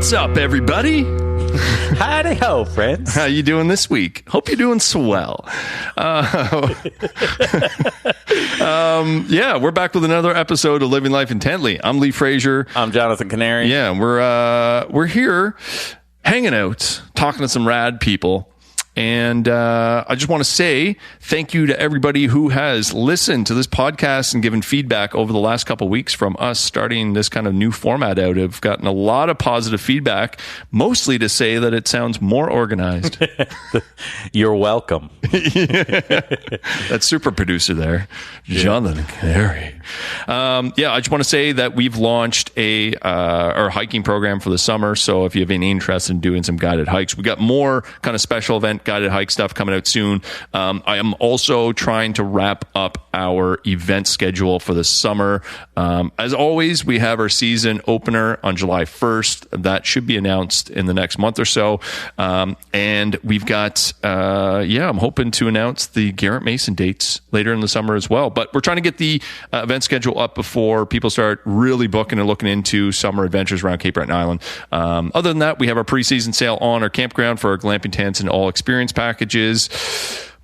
What's up, everybody? Howdy ho, friends. How you doing this week? Hope you're doing swell. Yeah, we're back with another episode of Living Life Intently. I'm Lee Frazier. I'm Jonathan Canary. Yeah, we're here hanging out, talking to some rad people. And I just want to say thank you to everybody who has listened to this podcast and given feedback over the last couple of weeks from us starting this kind of new format out. I've gotten a lot of positive feedback, mostly to say that it sounds more organized. You're welcome. That super producer there, Jonathan Canary. I just want to say that we've launched our hiking program for the summer. So if you have any interest in doing some guided hikes, we got more kind of special event guided hike stuff coming out soon. I am also trying to wrap up our event schedule for the summer. As always, we have our season opener on July 1st. That should be announced in the next month or so. And we've got, I'm hoping to announce the Garrett Mason dates later in the summer as well. But we're trying to get the event schedule up before people start really booking and looking into summer adventures around Cape Breton Island. Other than that, we have our preseason sale on our campground for our glamping tents and all experience packages.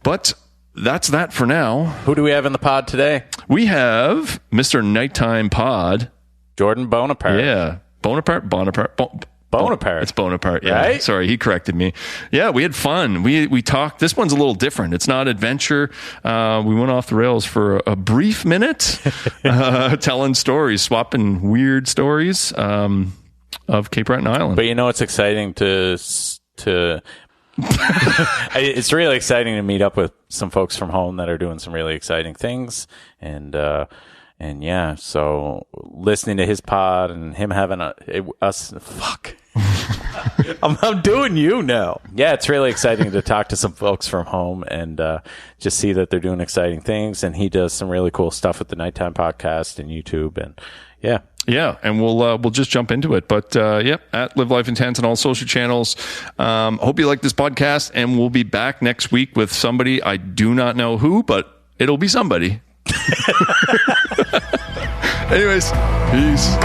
But that's that for now. Who do we have in the pod today? We have Mr. Nighttime Pod. Jodan Bonaparte. Yeah. Bonaparte. It's Bonaparte. Yeah. Right? Sorry, he corrected me. Yeah, we had fun. We talked. This one's a little different. It's not adventure. We went off the rails for a brief minute, telling stories, swapping weird stories of Cape Breton Island. But you know, it's exciting to it's really exciting to meet up with some folks from home that are doing some really exciting things. And yeah, so listening to his pod and him having I'm doing you now. Yeah, it's really exciting to talk to some folks from home and just see that they're doing exciting things. And he does some really cool stuff with the Nighttime Podcast and YouTube. And yeah. Yeah, and we'll just jump into it. But at Live Life Intense on all social channels. Hope you like this podcast, and we'll be back next week with somebody. I do not know who, but it'll be somebody. Anyways, peace.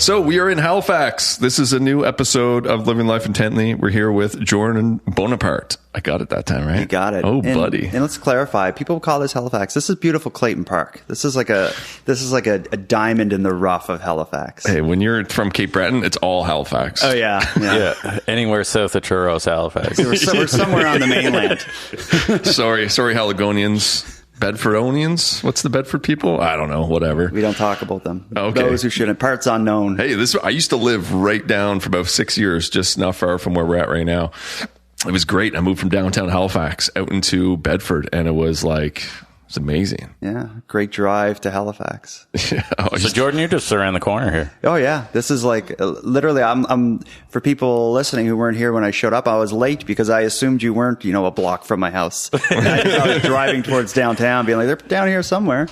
So we are in Halifax. This is a new episode of Living Life Intently. We're here with Jodan Bonaparte. I got it that time, right? You got it. Oh, buddy. And let's clarify. People call this Halifax. This is beautiful Clayton Park. This is like a diamond in the rough of Halifax. Hey, when you're from Cape Breton, it's all Halifax. Oh yeah. Yeah. Anywhere south of Churros, Halifax. We're somewhere on the mainland. Sorry, Haligonians. Bedfordonians? What's the Bedford people? I don't know. Whatever. We don't talk about them. Okay. Those who shouldn't. Parts unknown. Hey, I used to live right down for about 6 years, just not far from where we're at right now. It was great. I moved from downtown Halifax out into Bedford, and it was amazing. Yeah. Great drive to Halifax. Yeah, So Jordan, you're just around the corner here. Oh yeah. This is literally, I'm for people listening who weren't here when I showed up, I was late because I assumed you weren't, a block from my house. I was driving towards downtown being like, they're down here somewhere.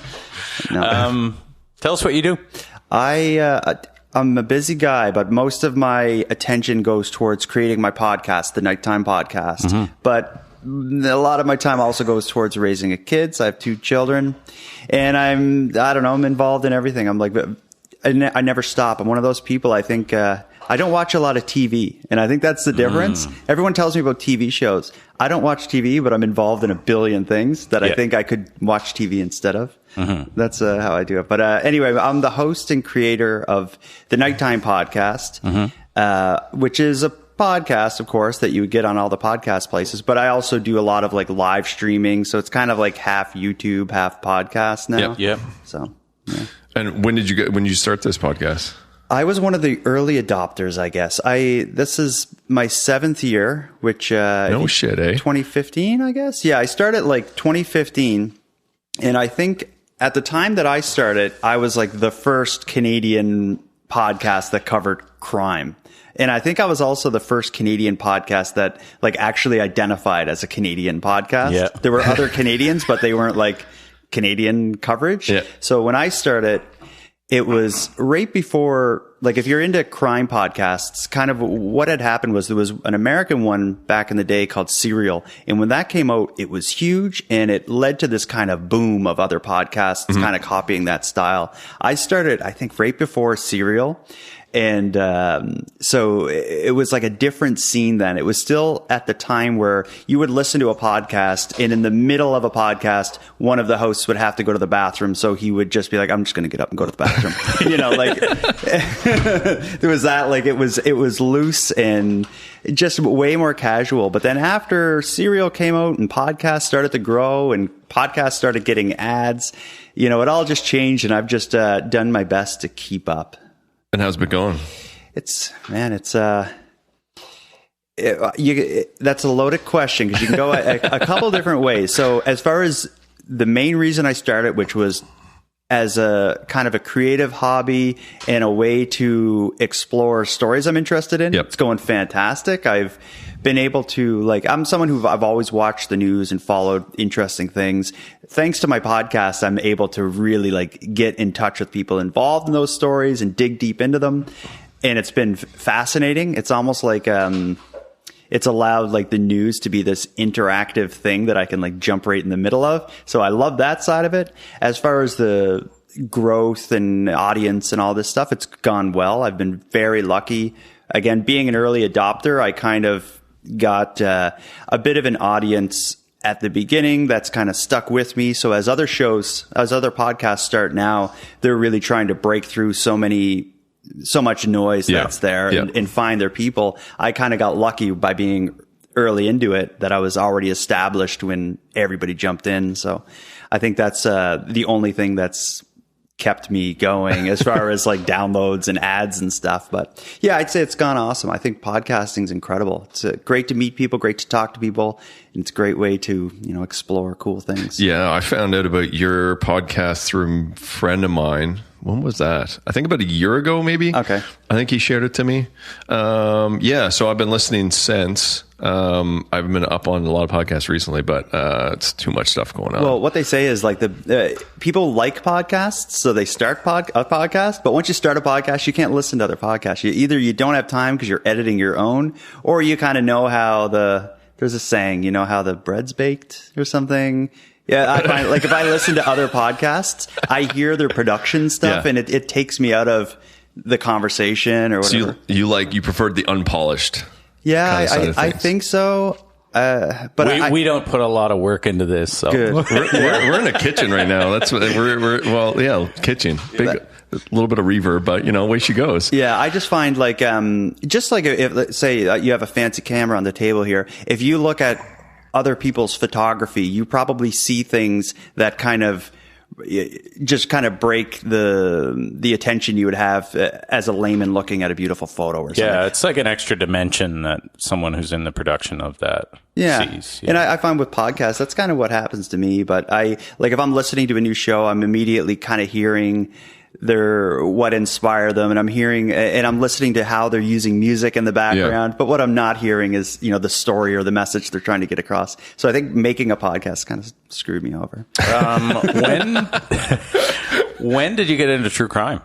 No. Tell us what you do. I'm a busy guy, but most of my attention goes towards creating my podcast, the Nighttime Podcast. Mm-hmm. But a lot of my time also goes towards raising kids. I have 2 children, and I'm involved in everything. I never stop. I'm one of those people. I think, I don't watch a lot of TV, and I think that's the difference. Everyone tells me about TV shows. I don't watch TV, but I'm involved in a billion things that I think I could watch TV instead of. Mm-hmm. That's how I do it. But anyway, I'm the host and creator of the Nighttime Podcast, which is a podcast, of course, that you would get on all the podcast places. But I also do a lot of live streaming, so it's kind of like half YouTube, half podcast now. Yep. So, yeah. And when did you start this podcast? I was one of the early adopters, I guess. This is my 7th year, which no shit, eh? 2015, I guess. Yeah, I started 2015, and I think at the time that I started, I was the first Canadian podcast that covered crime. And I think I was also the first Canadian podcast that actually identified as a Canadian podcast. Yeah. There were other Canadians, but they weren't Canadian coverage. Yeah. So when I started, it was right before like if you're into crime podcasts, kind of what had happened was there was an American one back in the day called Serial. And when that came out, it was huge and it led to this kind of boom of other podcasts kind of copying that style. I started, I think, right before Serial. And so it was like a different scene then. It was still at the time where you would listen to a podcast, and in the middle of a podcast, one of the hosts would have to go to the bathroom. So he would just be like, I'm just going to get up and go to the bathroom. You know, like there was that, like it was loose and just way more casual. But then after Serial came out and podcasts started to grow and podcasts started getting ads, you know, it all just changed, and I've just done my best to keep up. And how's it going? That's a loaded question because you can go a couple different ways. So as far as the main reason I started, which was as a kind of a creative hobby and a way to explore stories I'm interested in, it's going fantastic. I've been able to, like, I'm someone I've always watched the news and followed interesting things. Thanks to my podcast, I'm able to really like get in touch with people involved in those stories and dig deep into them. And it's been fascinating. It's almost like, it's allowed like the news to be this interactive thing that I can like jump right in the middle of. So I love that side of it. As far as the growth and audience and all this stuff, it's gone well. I've been very lucky. Again, being an early adopter, I kind of got a bit of an audience at the beginning that's kind of stuck with me. So as other podcasts start now, they're really trying to break through so much noise that's there and find their people. I kind of got lucky by being early into it that I was already established when everybody jumped in. So I think that's the only thing that's kept me going as far as like downloads and ads and stuff. But yeah, I'd say it's gone awesome. I think podcasting's incredible. It's great to meet people, great to talk to people, and it's a great way to, you know, explore cool things. Yeah, I found out about your podcast through a friend of mine. When was that? I think about a year ago, maybe. Okay. I think he shared it to me. Yeah, so I've been listening since. I've been up on a lot of podcasts recently, but it's too much stuff going on. Well, what they say is like people like podcasts, so they start a podcast. But once you start a podcast, you can't listen to other podcasts. Either you don't have time because you're editing your own, or you kind of know how there's a saying, you know how the bread's baked or something. Yeah, I find, like if I listen to other podcasts, I hear their production stuff, and it takes me out of the conversation or whatever. So you preferred the unpolished. Yeah, I think so. But we don't put a lot of work into this. So good. we're in a kitchen right now. That's what kitchen. Big, a little bit of reverb, but you know, away she goes. Yeah, I just find like just like if let's say you have a fancy camera on the table here, if you look at other people's photography, you probably see things that kind of break the attention you would have as a layman looking at a beautiful photo or something. Yeah, it's like an extra dimension that someone who's in the production of that sees. Yeah. And I find with podcasts, that's kind of what happens to me. But if I'm listening to a new show, I'm immediately kind of hearing what inspired them, and I'm listening to how they're using music in the background. Yeah. But what I'm not hearing is, you know, the story or the message they're trying to get across. So I think making a podcast kind of screwed me over. When did you get into true crime?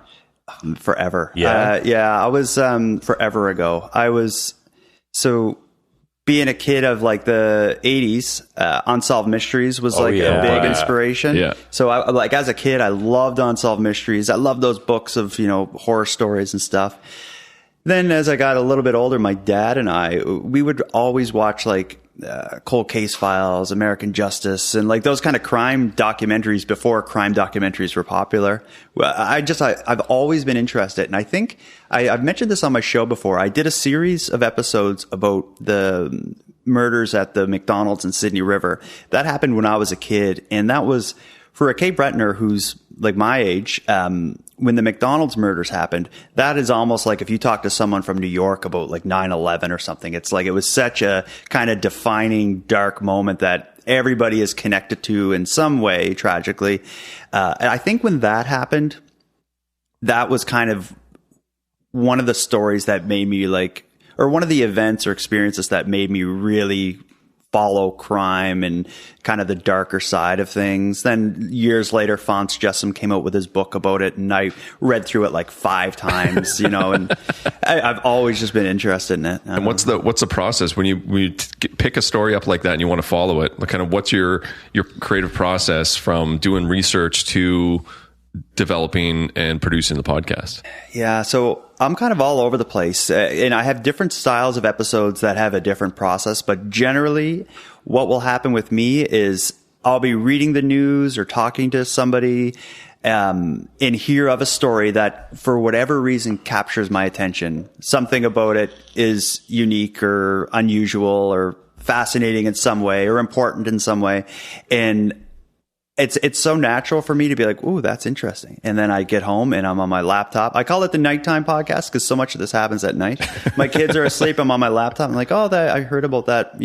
Forever. Yeah. I was forever ago. Being a kid of like the 80s, Unsolved Mysteries was a big inspiration. Yeah. So as a kid, I loved Unsolved Mysteries. I loved those books of, you know, horror stories and stuff. Then as I got a little bit older, my dad and we would always watch like Cold Case Files, American Justice, and like those kind of crime documentaries before crime documentaries were popular. I've always been interested. And I think I've mentioned this on my show before. I did a series of episodes about the murders at the McDonald's in Sydney River. That happened when I was a kid. And that was for a Cape Bretoner who's like my age, when the McDonald's murders happened, that is almost like if you talk to someone from New York about like 9/11 or something. It's like it was such a kind of defining dark moment that everybody is connected to in some way, tragically. And I think when that happened, that was kind of one of the stories that made me like, or one of the events or experiences that made me really follow crime and kind of the darker side of things. Then years later, Fonz Jessom came out with his book about it, and I read through it like 5 times, and I've always just been interested in it. And what's the process when you pick a story up like that and you want to follow it? Like, kind of what's your creative process from doing research to developing and producing the podcast? Yeah, so I'm kind of all over the place, and I have different styles of episodes that have a different process, but generally what will happen with me is I'll be reading the news or talking to somebody and hear of a story that for whatever reason captures my attention. Something about it is unique or unusual or fascinating in some way or important in some way, and it's so natural for me to be like, ooh, that's interesting. And then I get home and I'm on my laptop. I call it the nighttime podcast because so much of this happens at night. My kids are asleep. I'm on my laptop. I'm like, I heard about that,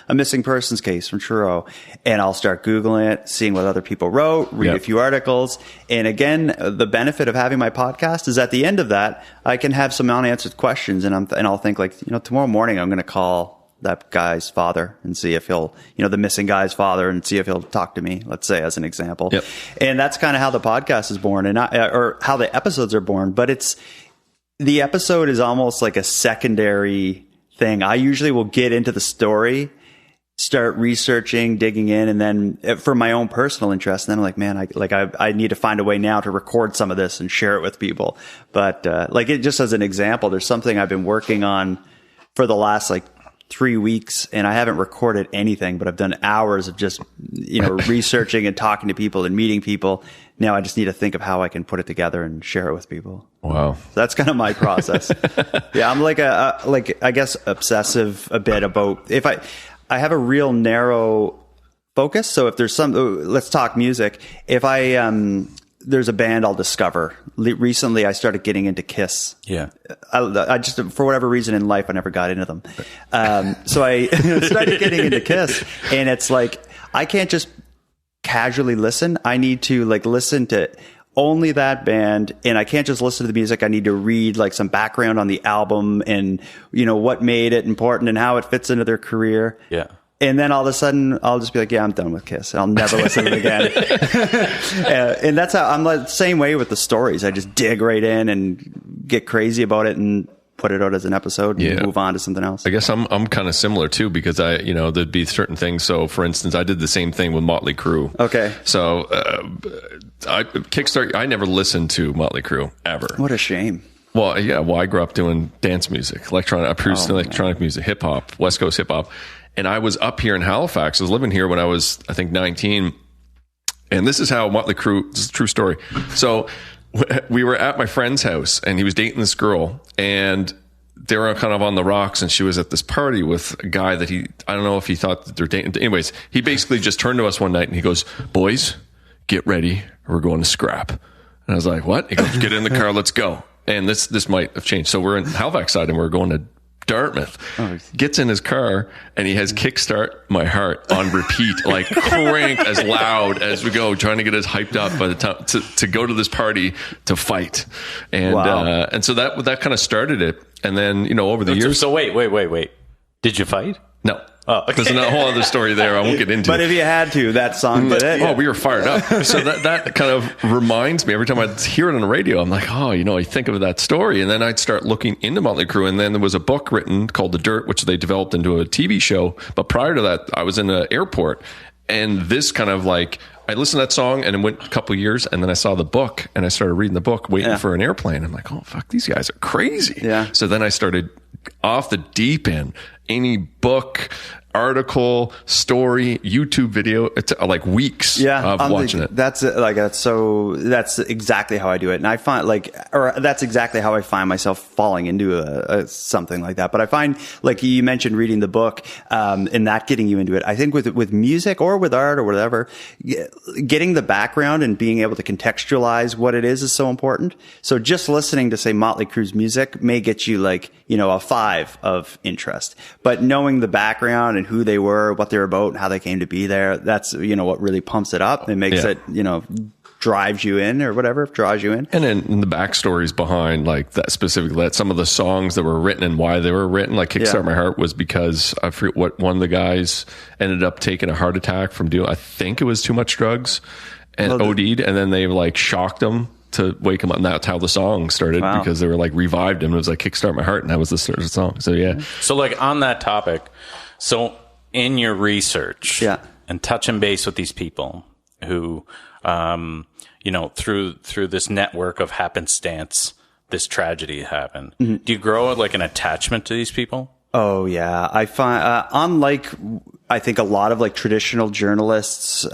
a missing persons case from Truro. And I'll start Googling it, seeing what other people wrote, read a few articles. And again, the benefit of having my podcast is at the end of that, I can have some unanswered questions. And I'll think like, tomorrow morning I'm going to call that guy's father and see if he'll, the missing guy's father, and see if he'll talk to me, let's say, as an example. Yep. And that's kind of how the podcast is born, and or how the episodes are born. But the episode is almost like a secondary thing. I usually will get into the story, start researching, digging in, and then for my own personal interest, and then I'm like, man, I need to find a way now to record some of this and share it with people. But it just as an example, there's something I've been working on for the last 3 weeks, and I haven't recorded anything, but I've done hours of just, researching and talking to people and meeting people. Now I just need to think of how I can put it together and share it with people. Wow. So that's kind of my process. Yeah. I'm I guess obsessive a bit about if I have a real narrow focus. So if there's let's talk music. If there's a band I'll discover. Recently, I started getting into Kiss. Yeah. I just, for whatever reason in life, I never got into them. So I started getting into Kiss, and it's like, I can't just casually listen. I need to listen to only that band, and I can't just listen to the music. I need to read some background on the album and, what made it important and how it fits into their career. Yeah. And then all of a sudden, I'll just be like, yeah, I'm done with Kiss. I'll never listen to it again. And that's how I'm the same way with the stories. I just dig right in and get crazy about it and put it out as an episode and move on to something else. I guess I'm kind of similar too, because there'd be certain things. So for instance, I did the same thing with Motley Crue. Okay. So, I never listened to Motley Crue ever. What a shame. Well, yeah. Well, I grew up doing dance music, I produced electronic music, hip hop, West Coast hip hop. And I was up here in Halifax. I was living here when I was, I think, 19. And this is how Motley Crue, this is a true story. So we were at my friend's house, and he was dating this girl, and they were kind of on the rocks, and she was at this party with a guy that I don't know if he thought that they're dating. Anyways, he basically just turned to us one night and he goes, "Boys, get ready. We're going to scrap." And I was like, "What?" He goes, "Get in the car. Let's go." And this might have changed. So we're in Halifax side, and we're going to Dartmouth. Gets in his car, and he has Kickstart My Heart on repeat, cranked as loud as we go, trying to get us hyped up by the time to go to this party to fight. And and so that kind of started it. And then over the years. So wait. Did you fight? No. Oh, okay. There's a whole other story there I won't get into. But if you had to, that song did it. Oh, we were fired up. So that kind of reminds me, every time I'd hear it on the radio, I'm like, I think of that story. And then I'd start looking into Motley Crue. And then there was a book written called The Dirt, which they developed into a TV show. But prior to that, I was in an airport. And this kind of I listened to that song, and it went a couple of years, and then I saw the book, and I started reading the book, waiting for an airplane. I'm like, oh, fuck, these guys are crazy. Yeah. So then I started off the deep end, any book, article, story, YouTube video. It's weeks of watching it. That's exactly how I do it. And I find that's exactly how I find myself falling into something like that. But I find, you mentioned reading the book, and that getting you into it. I think with music or with art or whatever, getting the background and being able to contextualize what it is so important. So just listening to, say, Motley Crue's music may get you a 5 of interest, but knowing the background and who they were, what they're about, and how they came to be there, that's what really pumps it up and makes it drives you in or whatever, draws you in. And then the backstories behind like that specifically, that some of the songs that were written and why they were written, like Kickstart My Heart was because I forget what one of the guys ended up taking a heart attack from doing, I think it was too much drugs and OD'd, and then they like shocked him to wake him up. And that's how the song started because they were like revived him. It was like Kickstart My Heart, and that was the start of the song. So yeah. So like on that topic, so in your research and touching base with these people who, you know, through this network of happenstance, this tragedy happened. Mm-hmm. Do you grow like an attachment to these people? Oh yeah. I find, unlike, I think a lot of like traditional journalists,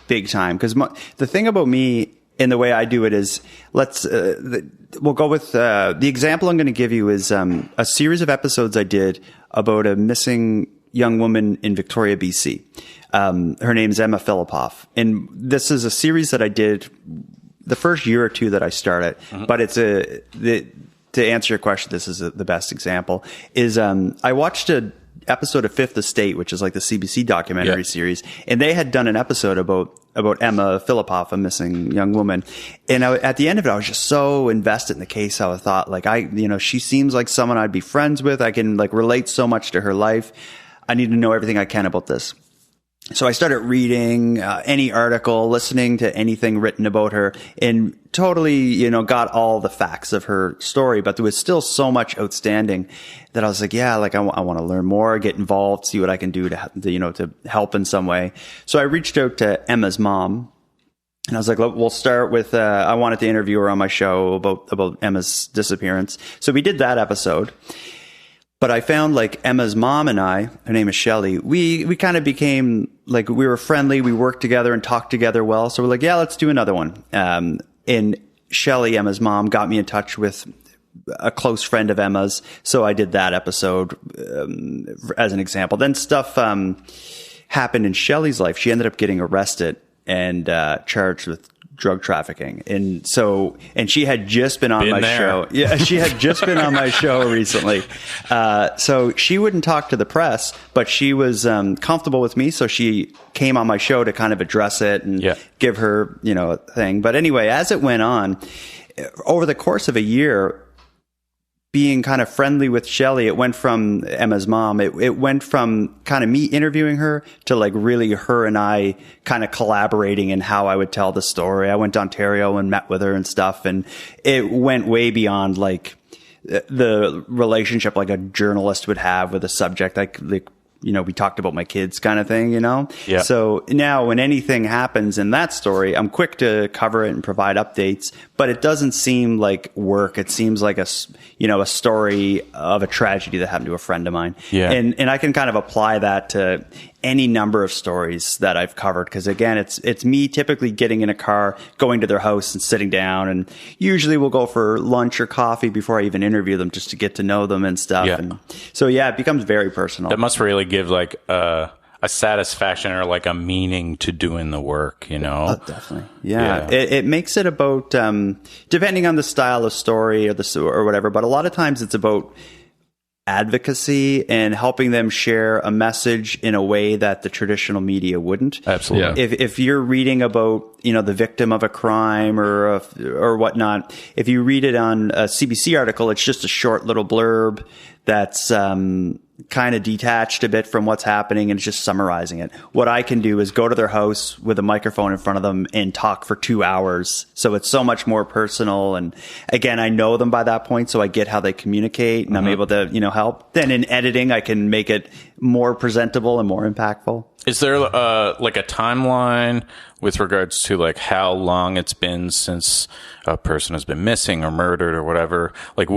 big time. Cause the thing about me in the way I do it is we'll go with, the example I'm going to give you is, a series of episodes I did about a missing young woman in Victoria, BC. Her name's Emma Filipoff. And this is a series that I did the first year or two that I started. Mm-hmm. But it's to answer your question, this is the best example, is I watched an episode of Fifth Estate, which is like the CBC documentary series. And they had done an episode about Emma Filipoff, a missing young woman. And at the end of it, I was just so invested in the case. I thought like, she seems like someone I'd be friends with. I can like relate so much to her life. I need to know everything I can about this. So I started reading any article, listening to anything written about her, and totally, got all the facts of her story. But there was still so much outstanding that I was like, I want to learn more, get involved, see what I can do to help in some way. So I reached out to Emma's mom, and I was like, we'll start with, I wanted to interview her on my show about Emma's disappearance. So we did that episode. But I found like Emma's mom and I, her name is Shelley, we kind of became like, we were friendly. We worked together and talked together well. So we're like, let's do another one. And Shelley, Emma's mom, got me in touch with a close friend of Emma's. So I did that episode as an example. Then stuff happened in Shelley's life. She ended up getting arrested and charged with drug trafficking. And she had just been on my show. Yeah, she had just been on my show recently. So she wouldn't talk to the press, but she was comfortable with me. So she came on my show to kind of address it and give her, a thing. But anyway, as it went on, over the course of a year, being kind of friendly with Shelley, it went from Emma's mom. It went from kind of me interviewing her to like really her and I kind of collaborating in how I would tell the story. I went to Ontario and met with her and stuff. And it went way beyond like the relationship like a journalist would have with a subject. Like, we talked about my kids kind of thing, Yeah. So now when anything happens in that story, I'm quick to cover it and provide updates, but it doesn't seem like work. It seems like a story of a tragedy that happened to a friend of mine. Yeah. And I can kind of apply that to any number of stories that I've covered. Cause again, it's me typically getting in a car, going to their house and sitting down. And usually we'll go for lunch or coffee before I even interview them just to get to know them and stuff. Yeah. And so, it becomes very personal. That must really give like a satisfaction or like a meaning to doing the work, Oh, definitely. Yeah. It makes it about, depending on the style of story or whatever, but a lot of times it's about advocacy and helping them share a message in a way that the traditional media wouldn't. Absolutely. Yeah. If you're reading about, the victim of a crime or whatnot, if you read it on a CBC article, it's just a short little blurb that's, kind of detached a bit from what's happening and it's just summarizing it. What I can do is go to their house with a microphone in front of them and talk for 2 hours. So it's so much more personal. And again, I know them by that point, so I get how they communicate and I'm able to, help. Then in editing, I can make it more presentable and more impactful. Is there like a timeline with regards to like how long it's been since a person has been missing or murdered or whatever? Like,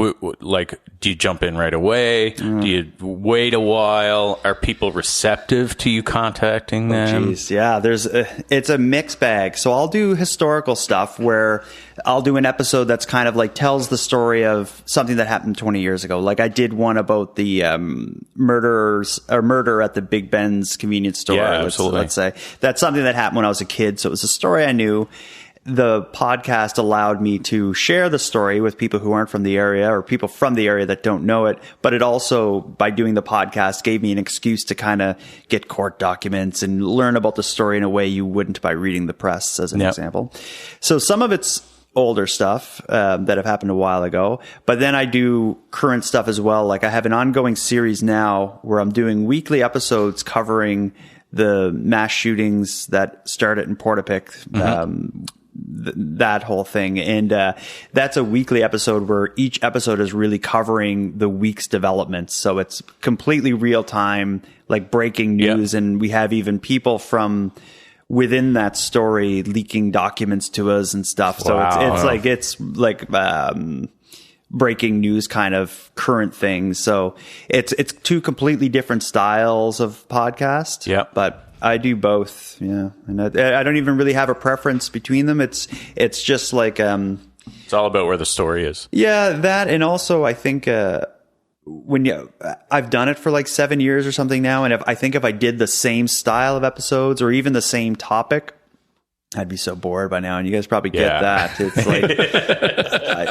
do you jump in right away? Do you wait a while? Are people receptive to you contacting them? Geez, yeah. It's a mixed bag. So I'll do historical stuff where I'll do an episode that's kind of like tells the story of something that happened 20 years ago. Like I did one about the murder at the Big Ben's convenience store. Yeah, absolutely. Let's say that's something that happened when I was a kid. So it was a story I knew. the podcast allowed me to share the story with people who aren't from the area or people from the area that don't know it. But it also, by doing the podcast, gave me an excuse to kind of get court documents and learn about the story in a way you wouldn't by reading the press, as an example. So some of it's older stuff that have happened a while ago, but then I do current stuff as well. Like I have an ongoing series now where I'm doing weekly episodes covering the mass shootings that started in Portapique, that whole thing. And that's a weekly episode where each episode is really covering the week's developments. So it's completely real time, like breaking news. Yep. And we have even people from within that story leaking documents to us and stuff. So it's like breaking news kind of current things. So it's two completely different styles of podcast. Yeah. But I do both. Yeah. And I don't even really have a preference between them. It's just like, it's all about where the story is. Yeah. That. And also I think, I've done it for like 7 years or something now. And if I did the same style of episodes or even the same topic, I'd be so bored by now. And you guys probably get that. It's like,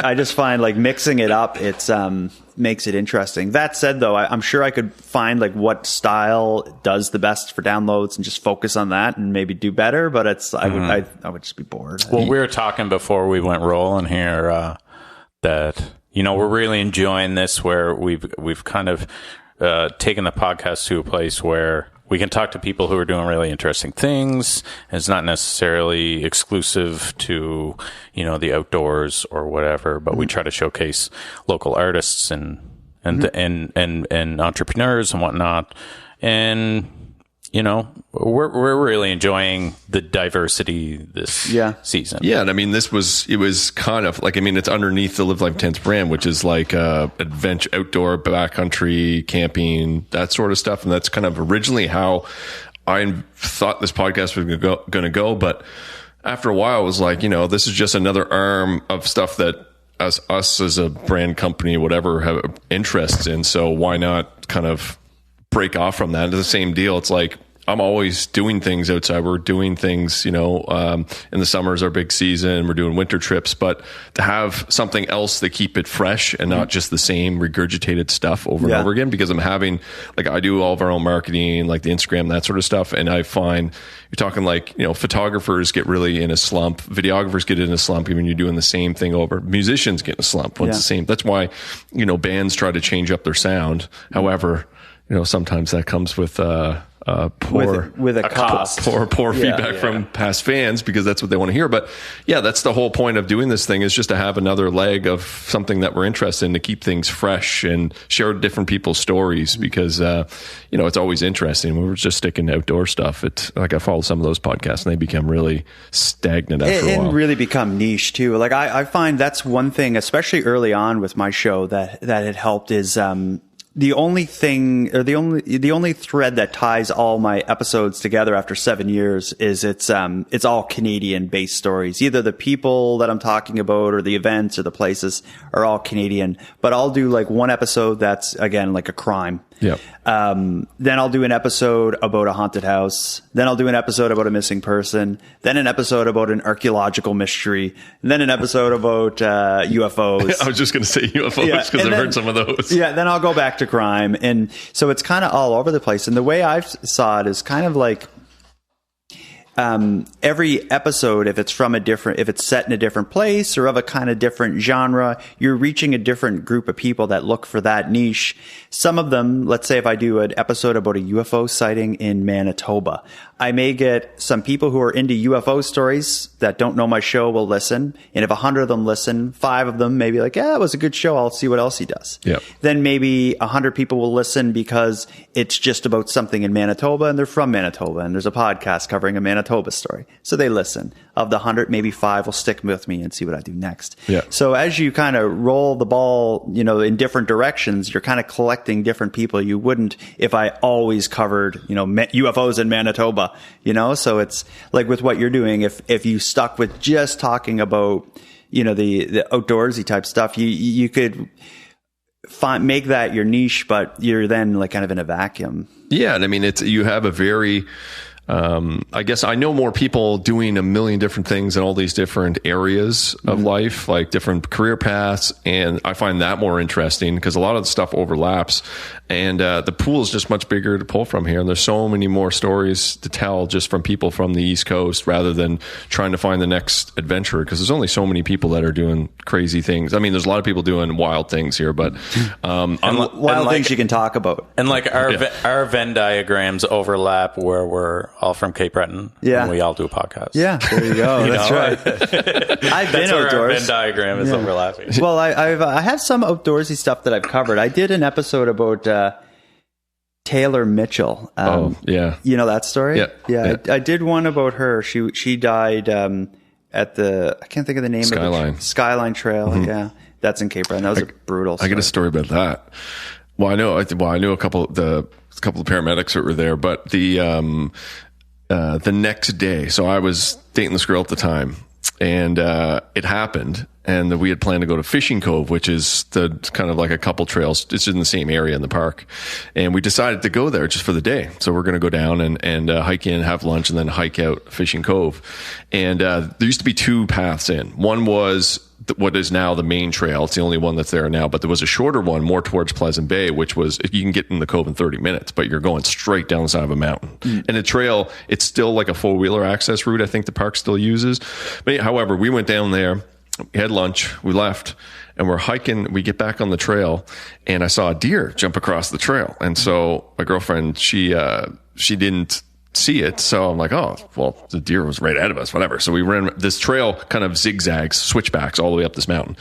I just find like mixing it up, it's, makes it interesting. That said though, I'm sure I could find like what style does the best for downloads and just focus on that and maybe do better. But I would just be bored. Well, we were talking before we went rolling here, that, we're really enjoying this where we've kind of taken the podcast to a place where we can talk to people who are doing really interesting things. It's not necessarily exclusive to, the outdoors or whatever, but we try to showcase local artists and entrepreneurs and whatnot. And, we're really enjoying the diversity this season. Yeah. And I mean, it was kind of like, it's underneath the Live Life Tents brand, which is like, adventure, outdoor, backcountry, camping, that sort of stuff. And that's kind of originally how I thought this podcast was going to go. But after a while, it was like, this is just another arm of stuff that us as a brand company, whatever, have interests in. So why not kind of break off from that? It's the same deal. It's like, I'm always doing things outside. We're doing things, in the summer is our big season. We're doing winter trips, but to have something else to keep it fresh and not just the same regurgitated stuff over and over again, because I'm having, like, I do all of our own marketing, like the Instagram, that sort of stuff. And I find you're talking like, photographers get really in a slump. Videographers get in a slump when you're doing the same thing over. Musicians get in a slump when it's the same. That's why, bands try to change up their sound. However, sometimes that comes with, poor feedback from past fans, because that's what they want to hear. But that's the whole point of doing this thing, is just to have another leg of something that we're interested in, to keep things fresh and share different people's stories, because it's always interesting. When we're just sticking to outdoor stuff, it's like I follow some of those podcasts and they become really stagnant after a while. And really become niche too. Like I find that's one thing, especially early on with my show, that it helped is the only thing, or the only thread that ties all my episodes together after 7 years is it's all Canadian based stories. Either the people that I'm talking about or the events or the places are all Canadian, but I'll do like one episode that's again like a crime. Yeah. Then I'll do an episode about a haunted house. Then I'll do an episode about a missing person. Then an episode about an archaeological mystery. And then an episode about UFOs. I was just going to say UFOs because I've heard some of those. Yeah. Then I'll go back to crime. And so it's kind of all over the place. And the way I saw it is kind of like, every episode, if it's set in a different place or of a kind of different genre, you're reaching a different group of people that look for that niche. Some of them, let's say if I do an episode about a UFO sighting in Manitoba, I may get some people who are into UFO stories that don't know my show will listen. And if 100 of them listen, 5 of them may be like, it was a good show. I'll see what else he does. Yep. Then maybe 100 people will listen because it's just about something in Manitoba and they're from Manitoba and there's a podcast covering a Manitoba story. So they listen. Of the 100, maybe 5 will stick with me and see what I do next. Yeah. So as you kind of roll the ball, in different directions, you're kind of collecting different people you wouldn't if I always covered, UFOs in Manitoba, So it's like with what you're doing, if you stuck with just talking about, the outdoorsy type stuff, you could make that your niche, but you're then like kind of in a vacuum. Yeah. And I mean, you have a very, I guess I know more people doing a million different things in all these different areas of life, like different career paths. And I find that more interesting because a lot of the stuff overlaps, and the pool is just much bigger to pull from here. And there's so many more stories to tell just from people from the East Coast rather than trying to find the next adventurer, because there's only so many people that are doing crazy things. I mean, there's a lot of people doing wild things here, but wild things you can talk about. And like our Venn diagrams overlap where we're all from Cape Breton. Yeah. And we all do a podcast. Yeah, there you go. That's right. I've been That's where our outdoors. Venn diagram is overlapping. Well, I have some outdoorsy stuff that I've covered. I did an episode about Taylor Mitchell. Yeah. You know that story? Yeah. I did one about her. She died at the, I can't think of the name Skyline. of it. Skyline Trail. Yeah. That's in Cape Breton. That was a brutal story. I got a story about that. Well, I knew a couple of paramedics that were there, but the next day, so I was dating this girl at the time, and it happened, and we had planned to go to Fishing Cove, which is the kind of like a couple trails. It's in the same area in the park, and we decided to go there just for the day. So we're going to go down and hike in, have lunch, and then hike out Fishing Cove. And there used to be two paths in. One was what is now the main trail. It's the only one that's there now, but there was a shorter one more towards Pleasant Bay, which was, you can get in the cove in 30 minutes, but you're going straight down the side of a mountain. And the trail, it's still like a 4-wheeler access route. I think the park still uses. But however, we went down there, we had lunch, we left, and we're hiking. We get back on the trail, and I saw a deer jump across the trail. And so my girlfriend, she didn't see it, so I'm like, oh, well, the deer was right ahead of us, whatever. So we ran this trail, kind of zigzags, switchbacks all the way up this mountain,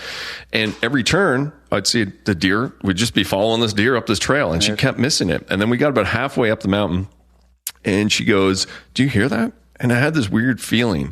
and every turn I'd see the deer, we'd just be following this deer up this trail, and she kept missing it. And then we got about halfway up the mountain, and she goes, do you hear that? And I had this weird feeling,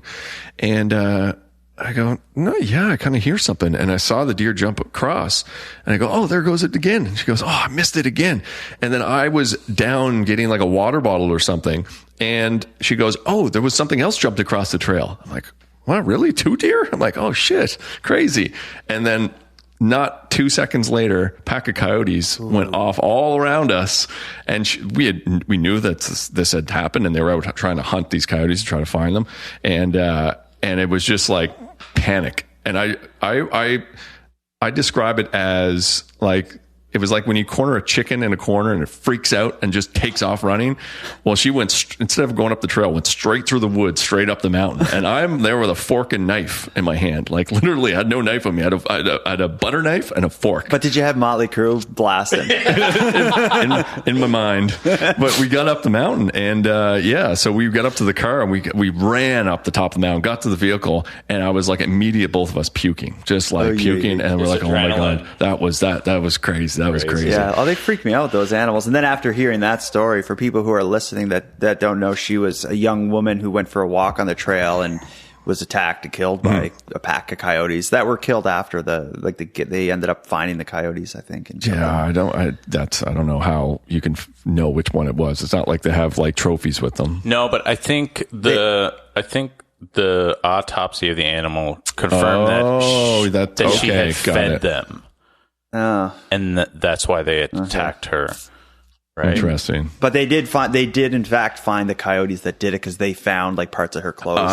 and I go, no, yeah, I kind of hear something. And I saw the deer jump across, and I go, oh, there goes it again. And she goes, oh, I missed it again. And then I was down getting like a water bottle or something. And she goes, oh, there was something else jumped across the trail. I'm like, what, really? 2 deer? I'm like, oh shit, crazy. And then not 2 seconds later, pack of coyotes went off all around us. And we knew that this had happened, and they were out trying to hunt these coyotes to try to find them. And it was just like panic. And I describe it as like, it was like when you corner a chicken in a corner and it freaks out and just takes off running. Well, she went, instead of going up the trail, went straight through the woods, straight up the mountain. And I'm there with a fork and knife in my hand. Like literally, I had no knife on me. I had a butter knife and a fork. But did you have Motley Crue blasting? in my mind. But we got up the mountain, and so we got up to the car, and we ran up the top of the mountain, got to the vehicle, and I was like immediate, both of us puking, just like puking. And we're like, oh my God, that was crazy. That was crazy. Yeah. Oh, they freaked me out, those animals. And then after hearing that story, for people who are listening that don't know, she was a young woman who went for a walk on the trail and was attacked and killed by a pack of coyotes that were killed after they ended up finding the coyotes, I think. I don't know how you can know which one it was. It's not like they have like trophies with them. No, but I think the autopsy of the animal confirmed that she had fed them. And that's why they attacked her. Right. Interesting. But they did in fact find the coyotes that did it, because they found like parts of her clothes.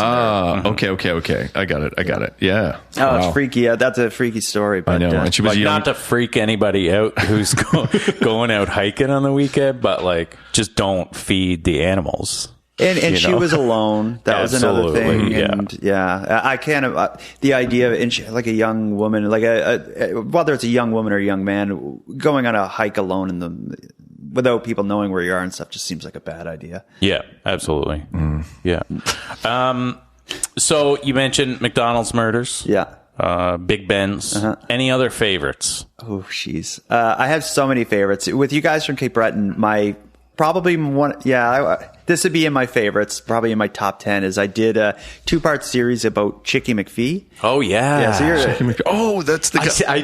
Okay. I got it. Yeah. Oh, wow. It's freaky. Yeah, that's a freaky story. But, I know. And she was like, not to freak anybody out who's going out hiking on the weekend, but like, just don't feed the animals. And she was alone. That was another thing. And I can't. The idea of like a young woman, like whether it's a young woman or a young man, going on a hike alone without people knowing where you are and stuff, just seems like a bad idea. Yeah, absolutely. Yeah. So you mentioned McDonald's murders. Yeah. Big Ben's. Any other favorites? Oh, jeez. I have so many favorites. With you guys from Cape Breton, this would be in my favorites, probably in my top 10, is I did a 2-part series about Chickyphee. Oh, yeah. So that's the guy. I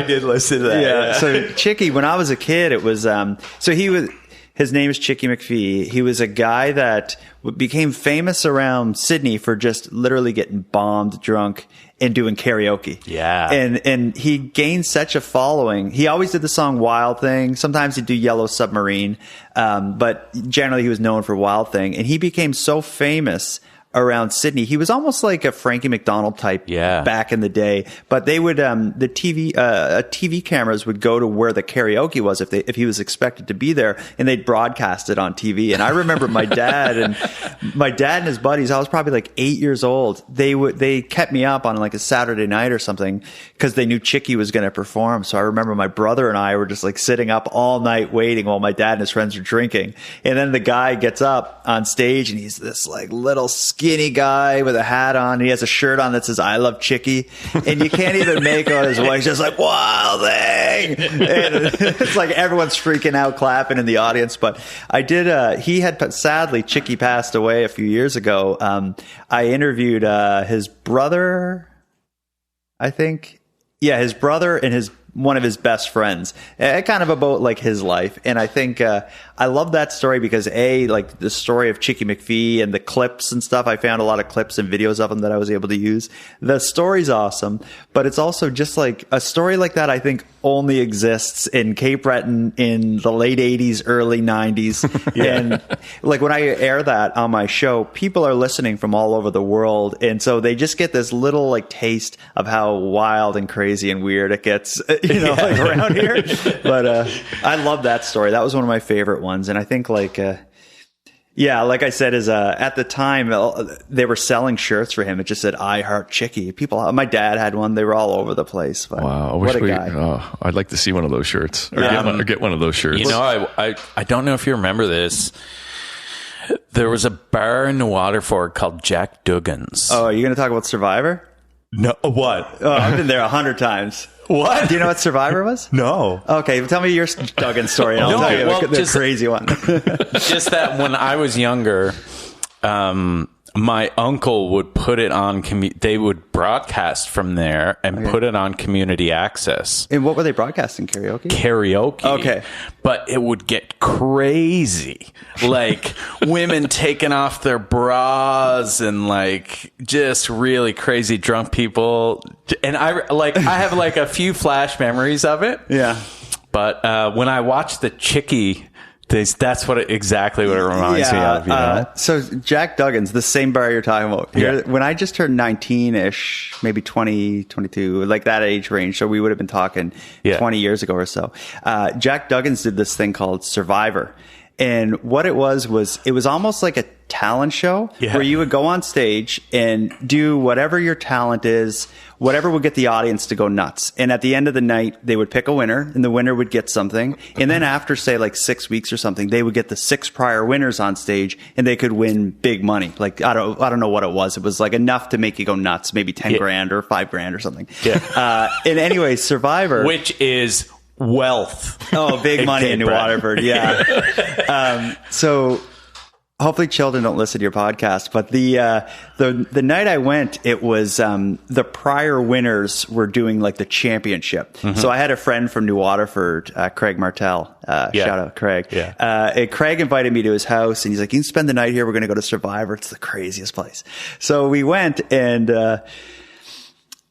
did listen to that. Yeah. So Chicky, when I was a kid, it was, so he was, His name is Chickyphee. He was a guy that became famous around Sydney for just literally getting bombed drunk and doing karaoke. Yeah. And he gained such a following. He always did the song Wild Thing. Sometimes he'd do Yellow Submarine. But generally he was known for Wild Thing. And he became so famous around Sydney. He was almost like a Frankie McDonald type back in the day. But they would the TV cameras would go to where the karaoke was if he was expected to be there, and they'd broadcast it on TV. And I remember my dad and his buddies, I was probably like 8 years old. They kept me up on like a Saturday night or something because they knew Chicky was going to perform. So I remember my brother and I were just like sitting up all night waiting while my dad and his friends were drinking. And then the guy gets up on stage and he's this like little skinny guy with a hat on. He has a shirt on that says "I love Chicky," and you can't even make out his voice. Just like Wild Thing, and it's like everyone's freaking out, clapping in the audience. But I did. He had sadly Chicky passed away a few years ago. I interviewed his brother, I think. Yeah, his brother and one of his best friends, kind of about like his life. And I think, I love that story because like the story of Chickyphee and the clips and stuff. I found a lot of clips and videos of him that I was able to use. The story's awesome, but it's also just like a story like that. I think only exists in Cape Breton in the late 80s, early 90s. And like when I air that on my show, people are listening from all over the world. And so they just get this little like taste of how wild and crazy and weird it gets, like around here. But I love that story. That was one of my favorite ones. And I think like like I said, at the time they were selling shirts for him. It just said "I Heart Chicky." People, my dad had one. They were all over the place. But wow, what a guy! I'd like to see one of those shirts, or get one of those shirts. You know, I don't know if you remember this. There was a bar in New Waterford called Jack Duggan's. Oh, are you going to talk about Survivor? No, what? Oh, I've been there 100 times. What? Do you know what Survivor was? No. Okay, tell me your Duggan story, and I'll tell you the crazy one. Just that when I was younger, my uncle would put it on. They would broadcast from there and put it on community access. And what were they broadcasting? Karaoke. Okay. But it would get crazy. Like women taking off their bras and like just really crazy drunk people. And I have like a few flash memories of it. Yeah. But when I watched the Chicky, that's exactly what it reminds me of. You know? So Jack Duggan's, the same bar you're talking about. When I just turned 19-ish, maybe 20, 22, like that age range. So we would have been talking 20 years ago or so. Jack Duggan's did this thing called Survivor. And what it was almost like a talent show where you would go on stage and do whatever your talent is, whatever would get the audience to go nuts. And at the end of the night, they would pick a winner and the winner would get something. And then after, say, like 6 weeks or something, they would get the 6 prior winners on stage and they could win big money. Like, I don't know what it was. It was like enough to make you go nuts, maybe 10 grand or 5 grand or something. Yeah. And anyway, Survivor. Which is wealth. Oh, big money in New Waterford. Yeah. So hopefully children don't listen to your podcast, but the night I went, it was, the prior winners were doing like the championship. Mm-hmm. So I had a friend from New Waterford, Craig Martell, shout out Craig. Yeah. Craig invited me to his house and he's like, "You can spend the night here. We're going to go to Survivor. It's the craziest place." So we went and,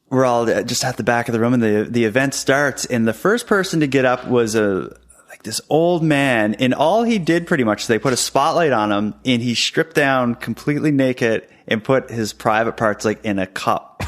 we're all just at the back of the room and the event starts. And the first person to get up was this old man. And all he did pretty much, they put a spotlight on him and he stripped down completely naked and put his private parts like in a cup.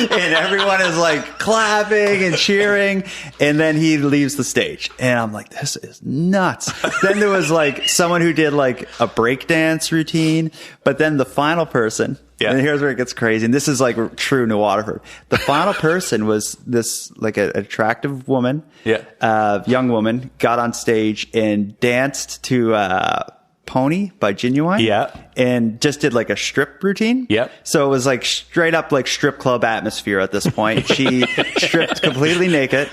And everyone is like clapping and cheering. And then he leaves the stage. And I'm like, this is nuts. Then there was like someone who did like a breakdance routine. But then the final person, and here's where it gets crazy. And this is like true New Waterford. The final person was this like an attractive woman, young woman, got on stage and danced to Pony by Genuine. Yeah. And just did like a strip routine. Yep. So it was like straight up like strip club atmosphere at this point. She stripped completely naked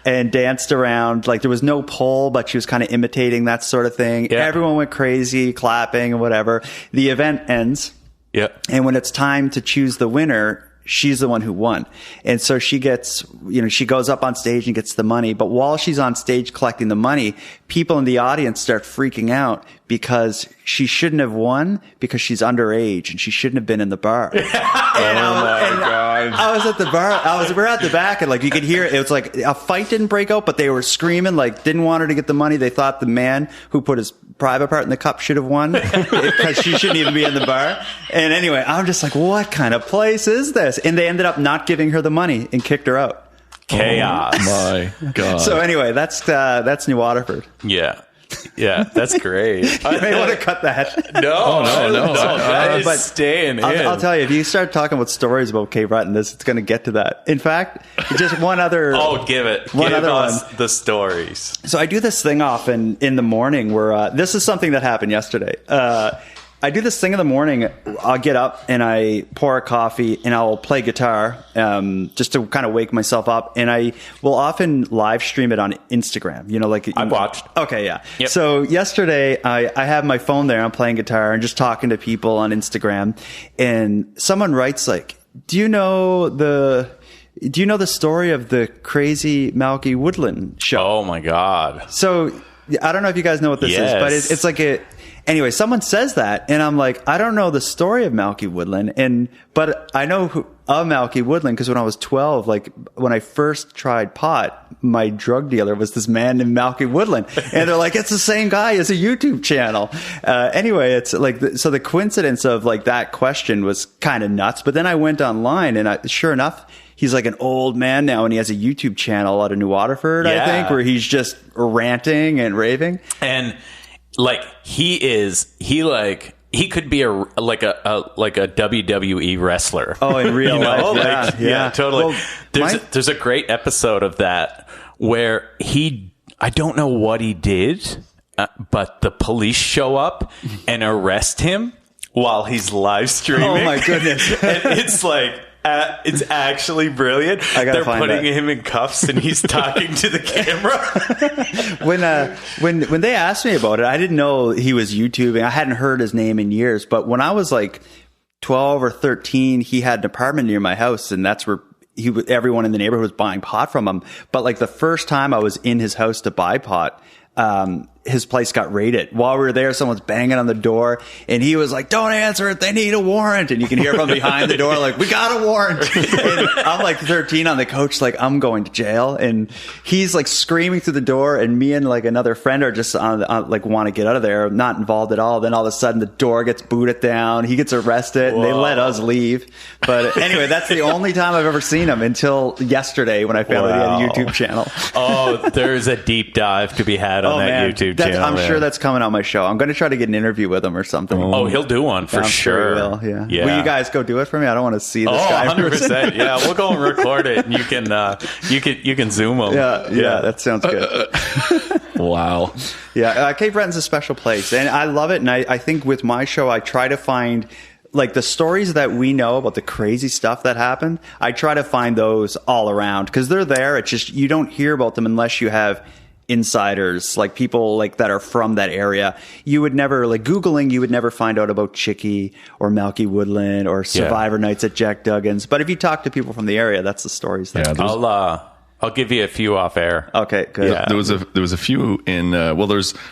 and danced around. Like there was no pole, but she was kind of imitating that sort of thing. Yeah. Everyone went crazy, clapping and whatever. The event ends. Yeah. And when it's time to choose the winner, she's the one who won. And so she gets, she goes up on stage and gets the money. But while she's on stage collecting the money, people in the audience start freaking out because she shouldn't have won because she's underage and she shouldn't have been in the bar. God. I was at the bar. We're at the back and like you could hear it. It was like a fight didn't break out, but they were screaming, like didn't want her to get the money. They thought the man who put his private part in the cup should have won because she shouldn't even be in the bar. And anyway, I'm just like, what kind of place is this? And they ended up not giving her the money and kicked her out. Chaos. Oh my God. So anyway, that's New Waterford. Yeah. Yeah, that's great. You may want to cut that. No. That is but staying in. I'll tell you, if you start talking about stories about Cape Breton, it's going to get to that. In fact, just one other. Give us the stories. So I do this thing often in the morning where this is something that happened yesterday. I do this thing in the morning. I'll get up and I pour a coffee and I'll play guitar just to kind of wake myself up. And I will often live stream it on Instagram. I've watched. Okay, yeah. Yep. So yesterday I have my phone there. I'm playing guitar and just talking to people on Instagram. And someone writes like, do you know the story of the crazy Malkie Woodland show? Oh my God. So I don't know if you guys know what this is, but it's like anyway, someone says that, and I'm like, I don't know the story of Malkie Woodland, but I know of Malkie Woodland because when I was 12, like when I first tried pot, my drug dealer was this man named Malkie Woodland, and they're like, it's the same guy as a YouTube channel. Anyway, it's like so the coincidence of like that question was kind of nuts. But then I went online, and sure enough, he's like an old man now, and he has a YouTube channel out of New Waterford, I think, where he's just ranting and raving. And like he could be a WWE wrestler. Oh, in real life, yeah, totally. Well, there's a great episode of that where I don't know what he did, but the police show up and arrest him while he's live streaming. Oh my goodness! And it's like. It's actually brilliant. They're putting him in cuffs and he's talking to the camera. When they asked me about it, I didn't know he was YouTubing. I hadn't heard his name in years. But when I was like 12 or 13, he had an apartment near my house, and that's where everyone in the neighborhood was buying pot from him. But like the first time I was in his house to buy pot, his place got raided. While we were there, someone's banging on the door, and he was like, don't answer it, they need a warrant. And you can hear from behind the door like, we got a warrant. And I'm like 13 on the couch, like, I'm going to jail. And he's like screaming through the door, and me and like another friend are just on like want to get out of there, not involved at all. Then all of a sudden the door gets booted down, he gets arrested, and they let us leave. But anyway, that's the only time I've ever seen him until yesterday when I found out he had a YouTube channel. Oh, there's a deep dive to be had on that YouTube channel. I'm sure that's coming on my show. I'm going to try to get an interview with him or something. Oh, he'll do one for sure. He will, yeah. Will you guys go do it for me? I don't want to see this guy. 100%. Yeah, we'll go and record it, and you can zoom him. Yeah, that sounds good. Wow. Yeah, Cape Breton's a special place, and I love it. And I think with my show, I try to find like the stories that we know about the crazy stuff that happened. I try to find those all around because they're there. It's just you don't hear about them unless you have insiders, like people like that are from that area. You would never, like Googling, you would never find out about Chicky or Malkie Woodland or Survivor Nights at Jack Duggan's. But if you talk to people from the area, that's the stories there. Yeah, I'll give you a few off air. Okay, good. Yeah. There was a there's when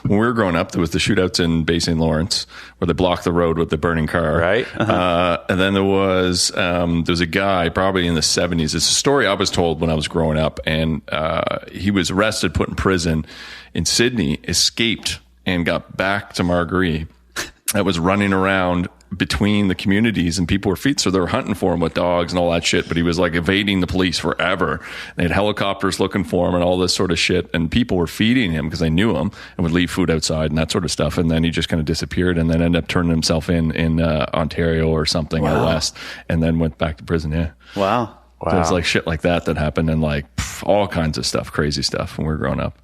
we were growing up, there was the shootouts in Bay St. Lawrence where they blocked the road with the burning car. Right. And then there was a guy probably in the 70s. It's a story I was told when I was growing up, and he was arrested, put in prison in Sydney, escaped, and got back to Margaree. That was running around between the communities, and people were so they were hunting for him with dogs and all that shit, but he was like evading the police forever. They had helicopters looking for him and all this sort of shit, and people were feeding him because they knew him and would leave food outside and that sort of stuff. And then he just kind of disappeared, and then ended up turning himself in Ontario or something out west, and then went back to prison. Wow. So it's like shit like that happened, and like all kinds of stuff, crazy stuff when we were growing up.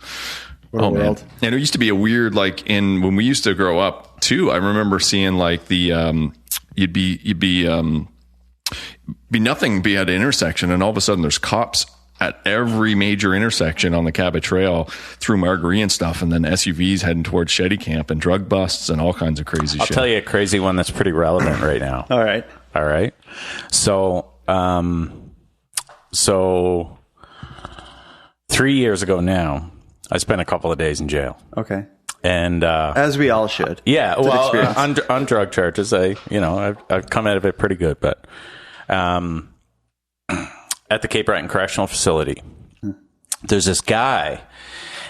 Man. And it used to be a weird, like when we used to grow up too, I remember seeing like the, you'd be nothing be at an intersection, and all of a sudden there's cops at every major intersection on the Cabot Trail through Margaree and stuff, and then SUVs heading towards Shetty Camp and drug busts and all kinds of crazy shit. I'll tell you a crazy one that's pretty relevant right now. All right. So so 3 years ago now, I spent a couple of days in jail. Okay. And as we all should. Yeah, well, on drug charges, I've come out of it pretty good, but at the Cape Breton Correctional Facility, there's this guy,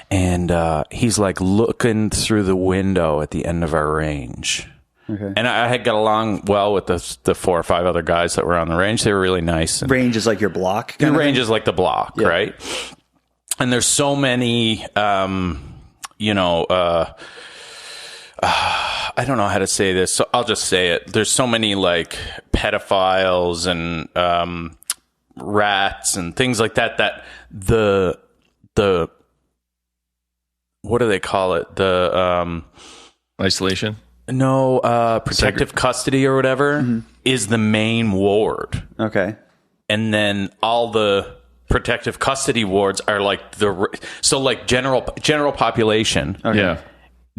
and he's like looking through the window at the end of our range. Okay. And I had got along well with the 4 or 5 other guys that were on the range. They were really nice. And range is like your block? The range is like the block, right? And there's so many, I don't know how to say this, so I'll just say it. There's so many like pedophiles and rats and things like that the what do they call it? The isolation? No, protective custody or whatever is the main ward. Okay. And then all the protective custody wards are like general population. Okay. Yeah.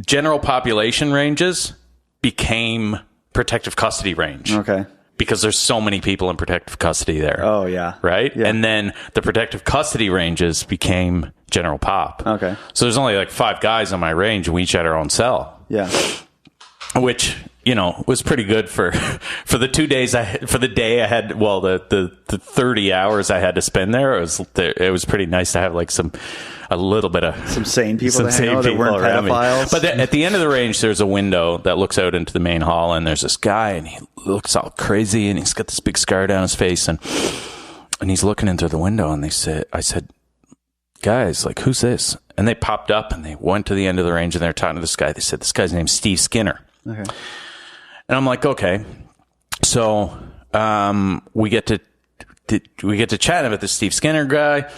General population ranges became protective custody range. Okay. Because there's so many people in protective custody there. Oh, yeah. Right? Yeah. And then the protective custody ranges became general pop. Okay. So there's only like 5 guys on my range, and we each had our own cell. Yeah. Which, was pretty good for the 2 days for the day I had, well, the 30 hours I had to spend there. It was pretty nice to have like a little bit of some sane people that weren't pedophiles. But at the end of the range, there's a window that looks out into the main hall, and there's this guy, and he looks all crazy, and he's got this big scar down his face, and he's looking in through the window, and I said, guys, like, who's this? And they popped up, and they went to the end of the range, and they're talking to this guy. They said, this guy's name's Steve Skinner. Okay. And I'm like, okay. So we get to chat about this Steve Skinner guy,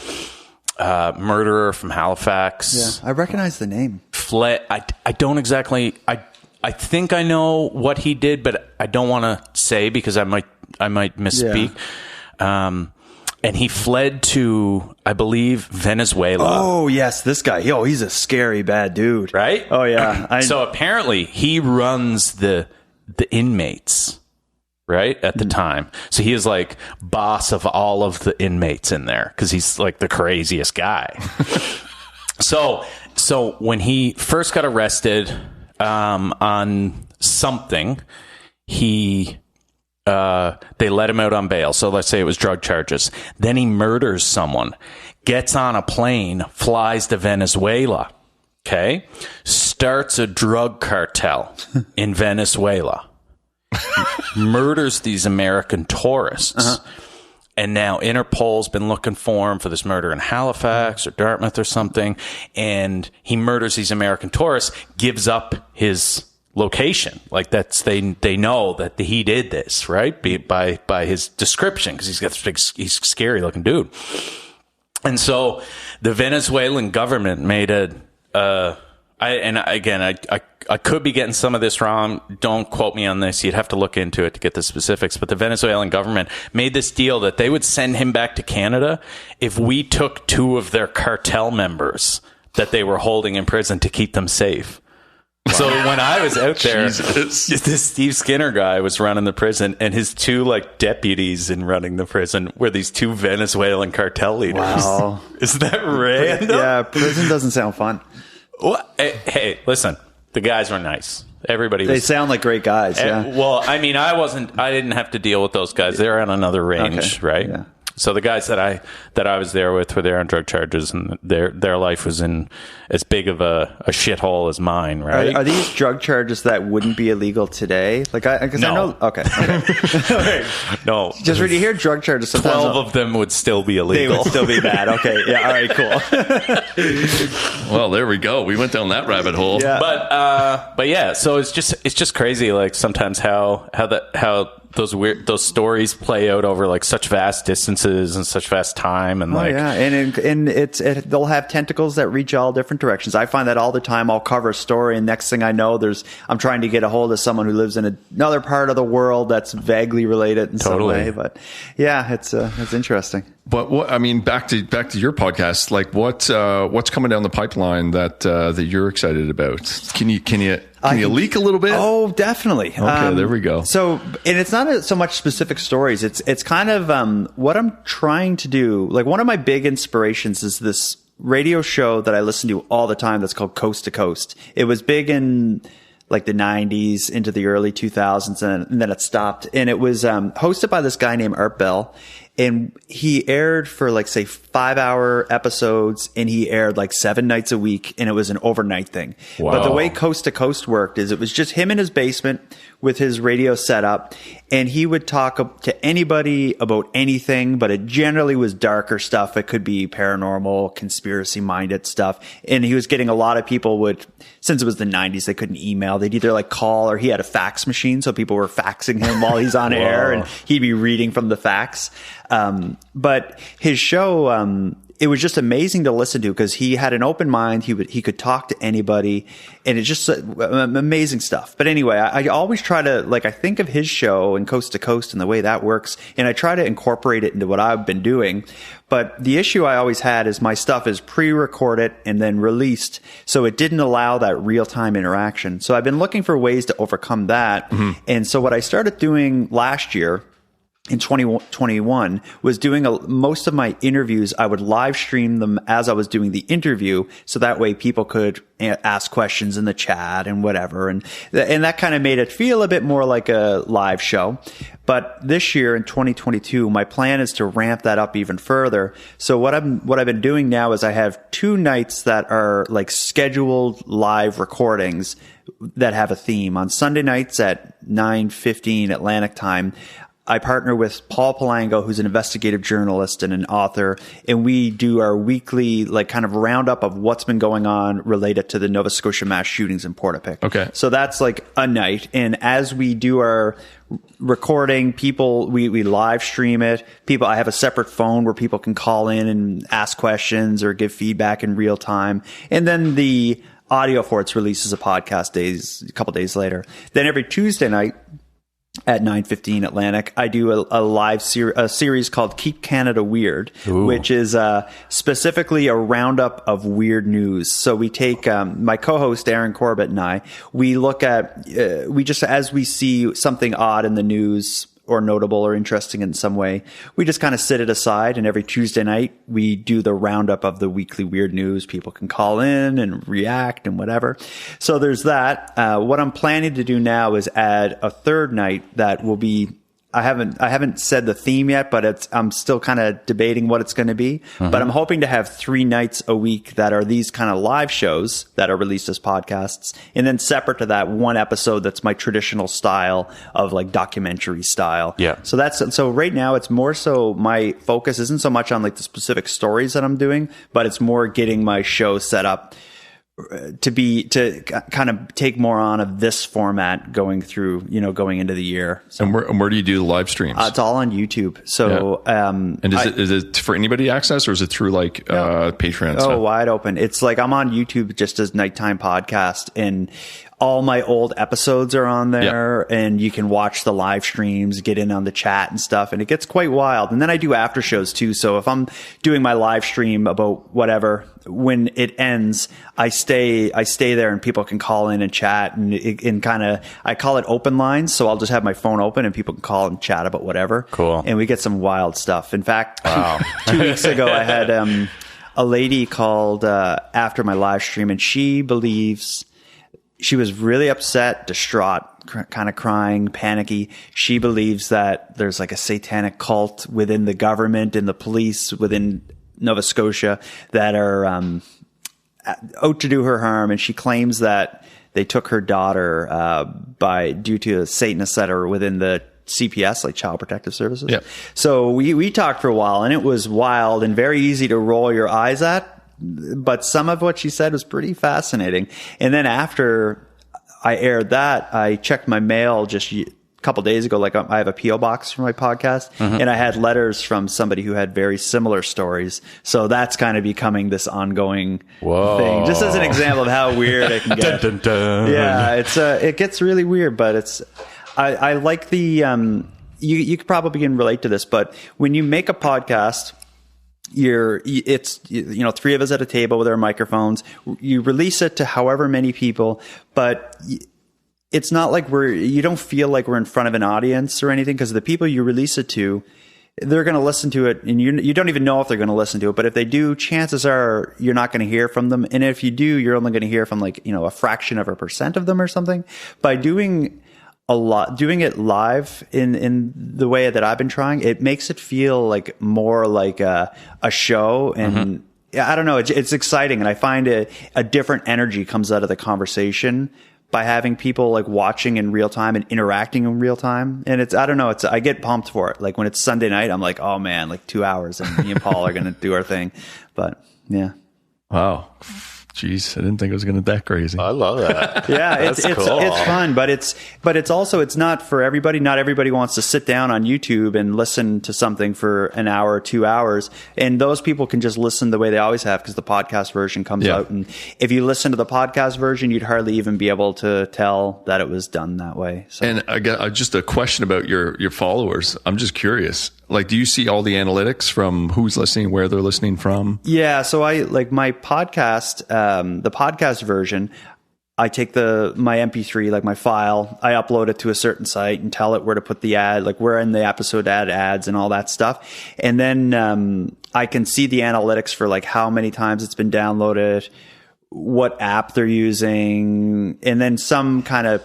murderer from Halifax. Yeah, I recognize the name. Fled. I don't exactly. I think I know what he did, but I don't want to say because I might misspeak. Yeah. And he fled to, I believe, Venezuela. Oh, yes, this guy. He's a scary, bad dude. Right? Oh, yeah. So apparently he runs the inmates, right, at the time. So he is like boss of all of the inmates in there because he's like the craziest guy. So when he first got arrested on something, they let him out on bail. So let's say it was drug charges. Then he murders someone, gets on a plane, flies to Venezuela, okay? Starts a drug cartel in Venezuela, murders these American tourists. And now Interpol's been looking for him for this murder in Halifax or Dartmouth or something. And he murders these American tourists, gives up his location. Like they know that he did this, right? By his description, because he's got this big, he's a scary looking dude. And so the Venezuelan government made I could be getting some of this wrong. Don't quote me on this. You'd have to look into it to get the specifics. But the Venezuelan government made this deal that they would send him back to Canada if we took 2 of their cartel members that they were holding in prison to keep them safe. So when I was out there, this Steve Skinner guy was running the prison, and his 2 like deputies in running the prison were these 2 Venezuelan cartel leaders. Wow. Isn't that random? Yeah, prison doesn't sound fun. Well, hey, listen, the guys were nice. They sound like great guys. Yeah. Well, I mean, I didn't have to deal with those guys. They're on another range, right? Yeah. So the guys that I was there with were there on drug charges, and their life was in as big of a shithole as mine, right? Are these drug charges that wouldn't be illegal today? Like, I know. Okay. No. Just when you hear drug charges, 12 of them would still be illegal. They would still be bad. Okay. Yeah. All right. Cool. Well, there we go. We went down that rabbit hole. Yeah. But yeah. So it's just crazy. Like sometimes how those stories play out over like such vast distances and such vast time, and and they'll have tentacles that reach all different directions. I find that all the time. I'll cover a story, and next thing I know, I'm trying to get a hold of someone who lives in another part of the world that's vaguely related in some way. But yeah, it's interesting. But back to your podcast, like what's coming down the pipeline that you're excited about? Can you Can you leak a little bit? Oh, definitely. Okay, there we go. So, and it's not so much specific stories. It's kind of what I'm trying to do. Like, one of my big inspirations is this radio show that I listen to all the time that's called Coast to Coast. It was big in like the 90s into the early 2000s, and then it stopped. And it was hosted by this guy named Art Bell. And he aired for like, say, 5-hour episodes, and he aired like 7 nights a week, and it was an overnight thing. Wow. But the way Coast to Coast worked is it was just him in his basement with his radio setup, and he would talk to anybody about anything, but it generally was darker stuff. It could be paranormal, conspiracy-minded stuff. And he was getting a lot of people since it was the 90s, they couldn't email. They'd either like call, or he had a fax machine, so people were faxing him while he's on air, and he'd be reading from the fax. But his show, it was just amazing to listen to because he had an open mind. He could talk to anybody, and it's just amazing stuff. But anyway, I always try to, I think of his show and Coast to Coast and the way that works, and I try to incorporate it into what I've been doing. But the issue I always had is my stuff is pre-recorded and then released, so it didn't allow that real-time interaction. So I've been looking for ways to overcome that. Mm-hmm. And so what I started doing last year, in 2021, was doing most of my interviews. I would live stream them as I was doing the interview, so that way people could ask questions in the chat and whatever. And that kind of made it feel a bit more like a live show. But this year in 2022, my plan is to ramp that up even further. So what I've been doing now is I have 2 nights that are like scheduled live recordings that have a theme. On Sunday nights at 9:15 Atlantic time, I partner with Paul Palango, who's an investigative journalist and an author, and we do our weekly, kind of roundup of what's been going on related to the Nova Scotia mass shootings in Portapique. Okay. So that's like a night. And as we do our recording, we live stream it. I have a separate phone where people can call in and ask questions or give feedback in real time. And then the audio for it's released as a podcast a couple days later. Then every Tuesday night, at 9:15 Atlantic, I do a live series called Keep Canada Weird, Ooh. Which is specifically a roundup of weird news. So we take my co-host Aaron Corbett and I. We look at as we see something odd in the news or notable or interesting in some way, we just kind of sit it aside, and every Tuesday night we do the roundup of the weekly weird news. People can call in and react and whatever. So there's that. What I'm planning to do now is add a third night that will be, I haven't said the theme yet, but I'm still kind of debating what it's going to be. Mm-hmm. But I'm hoping to have 3 nights a week that are these kind of live shows that are released as podcasts. And then separate to that, 1 episode that's my traditional style of like documentary style. Yeah. So right now it's more so my focus isn't so much on like the specific stories that I'm doing, but it's more getting my show set up to kind of take more on of this format going into the year. So, and where do you do the live streams? It's all on YouTube. So, yeah. And is it for anybody to access, or is it through Patreon? Oh, wide open. It's like I'm on YouTube just as nighttime podcast, and all my old episodes are on there, and you can watch the live streams, get in on the chat and stuff, and it gets quite wild. And then I do after shows too. So if I'm doing my live stream about whatever, when it ends, I stay there, and people can call in and chat, and kind of, I call it open lines. So I'll just have my phone open and people can call and chat about whatever. Cool. And we get some wild stuff. In fact, 2 weeks ago, I had a lady called after my live stream, and she was really upset, distraught, kind of crying, panicky. She believes that there's like a satanic cult within the government and the police within Nova Scotia that are out to do her harm. And she claims that they took her daughter due to Satanists that are within the CPS, like Child Protective Services. Yep. So we talked for a while, and it was wild and very easy to roll your eyes at. But some of what she said was pretty fascinating. And then after I aired that, I checked my mail just a couple days ago. I have a P.O. box for my podcast, and I had letters from somebody who had very similar stories. So that's kind of becoming this ongoing thing. Just as an example of how weird it can get. Dun, dun, dun. Yeah, it gets really weird, but I like the you probably can relate to this, but when you make a podcast, it's three of us at a table with our microphones. You release it to however many people, but it's not like you don't feel like we're in front of an audience or anything, because the people you release it to, they're going to listen to it, and you don't even know if they're going to listen to it. But if they do, chances are you're not going to hear from them. And if you do, you're only going to hear from a fraction of a percent of them or something. By doing it live in the way that I've been trying, it makes it feel like more like a show. And I don't know, it's exciting. And I find a different energy comes out of the conversation by having people like watching in real time and interacting in real time. And I get pumped for it. Like when it's Sunday night, I'm like, oh man, like 2 hours and me and Paul are going to do our thing. But yeah. Wow. Jeez, I didn't think it was going to be that crazy. I love that. Yeah, it's cool. It's fun, but it's also, it's not for everybody. Not everybody wants to sit down on YouTube and listen to something for an hour or 2 hours. And those people can just listen the way they always have, because the podcast version comes out. And if you listen to the podcast version, you'd hardly even be able to tell that it was done that way. So. And I got just a question about your followers. I'm just curious. Like, do you see all the analytics from who's listening, where they're listening from? Yeah. So I like my podcast, the podcast version. I take my MP3, like my file, I upload it to a certain site and tell it where to put the ad, like where in the episode ads and all that stuff. And then, I can see the analytics for like how many times it's been downloaded, what app they're using, and then some kind of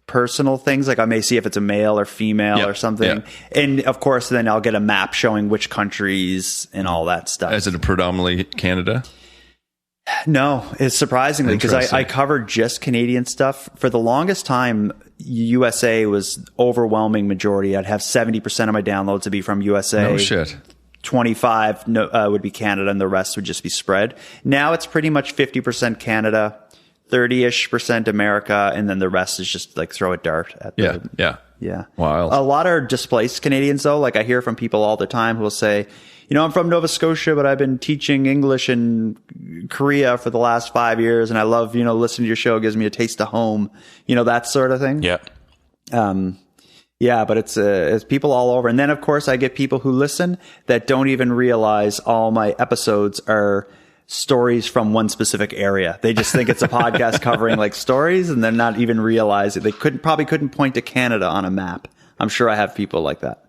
personal things, like I may see if it's a male or female or something. And of course, then I'll get a map showing which countries and all that stuff. Is it predominantly Canada? No, it's surprisingly, because I covered just Canadian stuff. For the longest time, USA was overwhelming majority. I'd have 70% of my downloads to be from USA. No shit. 25 would be Canada, and the rest would just be spread. Now it's pretty much 50% Canada, 30-ish% America, and then the rest is just like throw a dart at the... Yeah. Wild. A lot are displaced Canadians, though. Like I hear from people all the time who will say, I'm from Nova Scotia, but I've been teaching English in Korea for the last 5 years, and I love, listening to your show. It gives me a taste of home, that sort of thing. Yeah. Yeah, but it's people all over. And then, of course, I get people who listen that don't even realize all my episodes are stories from one specific area. They just think it's a podcast covering like stories, and they're not even realize it. They probably couldn't point to Canada on a map. I'm sure I have people like that.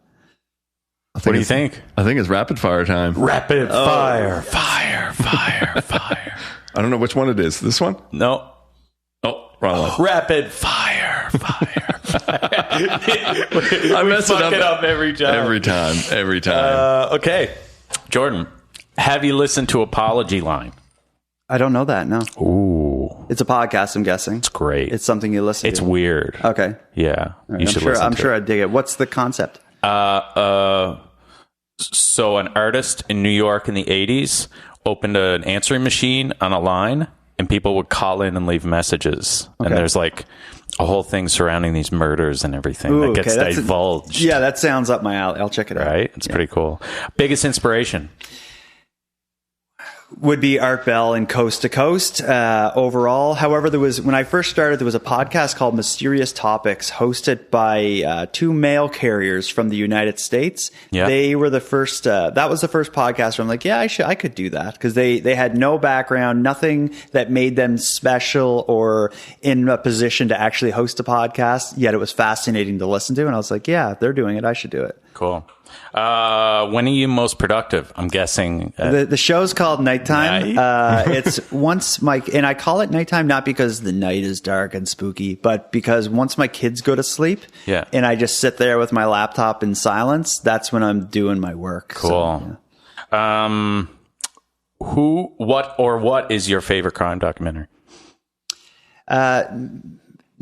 What do you think? I think it's rapid fire time. Rapid fire. Fire. I don't know which one it is. This one? No. Oh, wrong one. Rapid fire. I mess it up every time. Every time. Okay. Jordan, have you listened to Apology Line? I don't know that, no. Ooh. It's a podcast, I'm guessing. It's great. It's something you listen to. It's weird. Okay. Yeah. Right. You should listen to it. I'm sure I'd dig it. What's the concept? So an artist in New York in the 80s opened an answering machine on a line, and people would call in and leave messages. Okay. And there's like a whole thing surrounding these murders and everything that gets divulged. Yeah, that sounds up my alley. I'll check it out. Right? It's pretty cool. Biggest inspiration? Would be Art Bell and Coast to Coast overall. However, when I first started, there was a podcast called Mysterious Topics hosted by two mail carriers from the United States. Yeah. They were the first, that was the first podcast where I'm like, yeah, I could do that, because they had no background, nothing that made them special or in a position to actually host a podcast, yet it was fascinating to listen to. And I was like, yeah, they're doing it, I should do it. Cool. When are you most productive? I'm guessing the show's called Nighttime. It's and I call it nighttime not because the night is dark and spooky, but because once my kids go to sleep, and I just sit there with my laptop in silence, that's when I'm doing my work. Cool. So, yeah. What is your favorite crime documentary?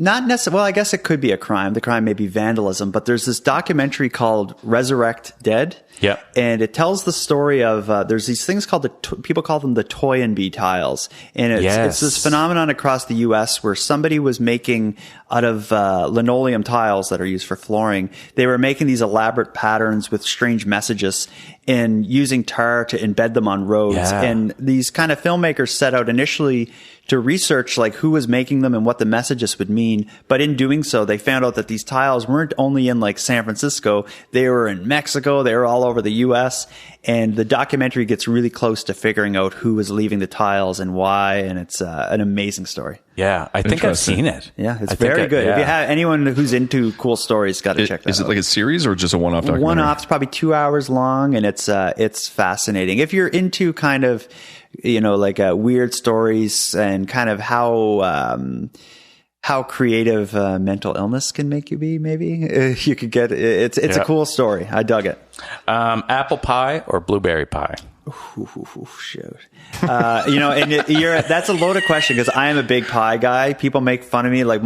Not necessarily. Well, I guess it could be a crime. The crime may be vandalism, but there's this documentary called Resurrect Dead. Yeah. And it tells the story of, there's these things called people call them the Toynbee tiles. And it's this phenomenon across the U.S. where somebody was making out of, linoleum tiles that are used for flooring. They were making these elaborate patterns with strange messages and using tar to embed them on roads. Yeah. And these kind of filmmakers set out initially research like who was making them and what the messages would mean. But in doing so, they found out that these tiles weren't only in like San Francisco, they were in Mexico, they were all over the US. And the documentary gets really close to figuring out who was leaving the tiles and why. And it's an amazing story. Yeah, I think I've seen it. Yeah, it's very good. Yeah. If you have anyone who's into cool stories, got to check that out. Is it like a series or just a one-off documentary? One-off's probably 2 hours long, and it's fascinating. If you're into kind of, like weird stories and kind of how creative mental illness can make you be, maybe you could get it's a cool story. I dug it. Apple pie or blueberry pie? Shoot. That's a loaded question because I am a big pie guy. People make fun of me. Like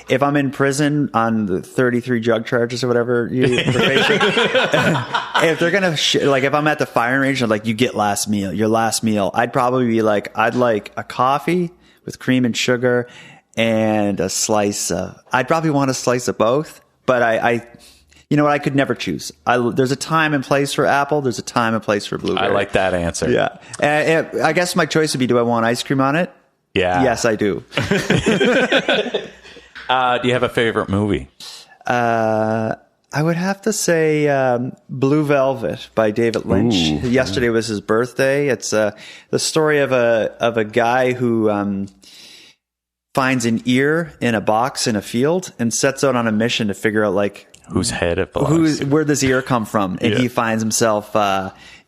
if I'm in prison on the 33 drug charges or whatever, if they're gonna like if I'm at the firing range and like you get your last meal, I'd probably be like, I'd like a coffee with cream and sugar and a slice of. I'd probably want a slice of both, but I you know what? I could never choose. There's a time and place for apple. There's a time and place for blueberry. I like that answer. Yeah. I guess my choice would be, do I want ice cream on it? Yeah. Yes, I do. Do you have a favorite movie? I would have to say Blue Velvet by David Lynch. Ooh. Yesterday was his birthday. It's the story of a guy who finds an ear in a box in a field and sets out on a mission to figure out like whose head it belongs to. Where does the ear come from? And he finds himself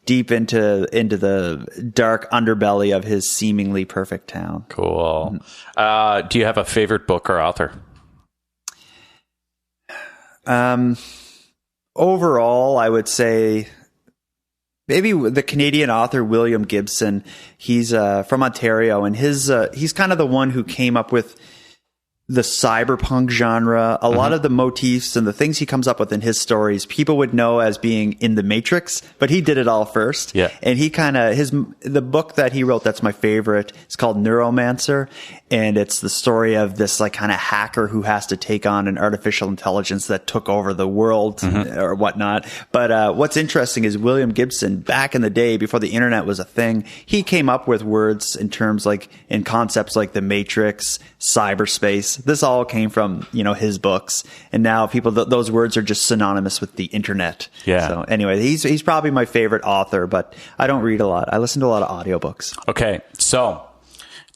deep into the dark underbelly of his seemingly perfect town. Cool. Do you have a favorite book or author? Overall, I would say maybe the Canadian author William Gibson. He's from Ontario, and he's kind of the one who came up with the cyberpunk genre. A lot of the motifs and the things he comes up with in his stories, people would know as being in the Matrix, but he did it all first. Yeah. And he kind of, the book that he wrote that's my favorite, it's called Neuromancer. And it's the story of this like kind of hacker who has to take on an artificial intelligence that took over the world or whatnot. But what's interesting is William Gibson, back in the day before the internet was a thing, he came up with words in terms like in concepts like the Matrix, cyberspace. This all came from, his books. And now people, those words are just synonymous with the internet. Yeah. So anyway, he's probably my favorite author, but I don't read a lot. I listen to a lot of audiobooks. Okay. So,